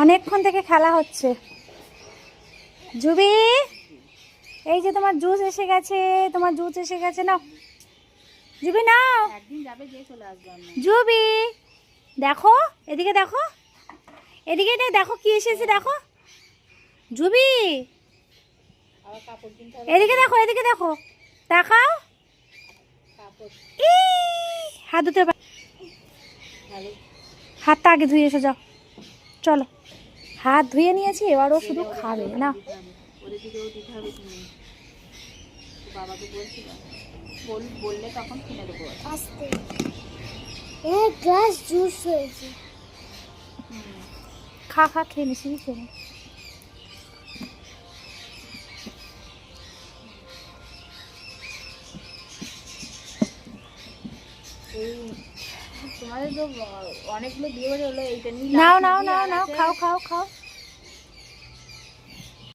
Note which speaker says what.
Speaker 1: অনেকক্ষণ থেকে খেলা হচ্ছে। জুবি, এই যে তোমার জুস এসে গেছে, তোমার জুস এসে গেছে। নাও জুবি, নাও।
Speaker 2: একদিন যাবে যে চলে আসবে।
Speaker 1: জুবি দেখো, এদিকে দেখো, এদিকে দেখো কি এসেছে দেখো। জুবি এদিকে দেখো, এদিকে দেখো, দেখাও। হাত ধুতে, হাতটা আগে ধুয়ে এসে যাও। চলো, হাত ধুয়ে নিয়েছি, এবার ও শুধু খাবে না।
Speaker 2: ওদের দিকেও দিতে হবে তুমি। বাবাকে বলছিলাম, বললে তখন কিনে দেবো।
Speaker 3: আস্তে এক গ্লাস জুস হয়েছে।
Speaker 1: খা খা, খেয়ে নিছি, খেয়ে নি।
Speaker 2: তোমাদের তো অনেকগুলো বিয়ে বাড়ি হলো, এইটা নিয়ে
Speaker 1: নাও নাও নাও নাও, খাও খাও খাও।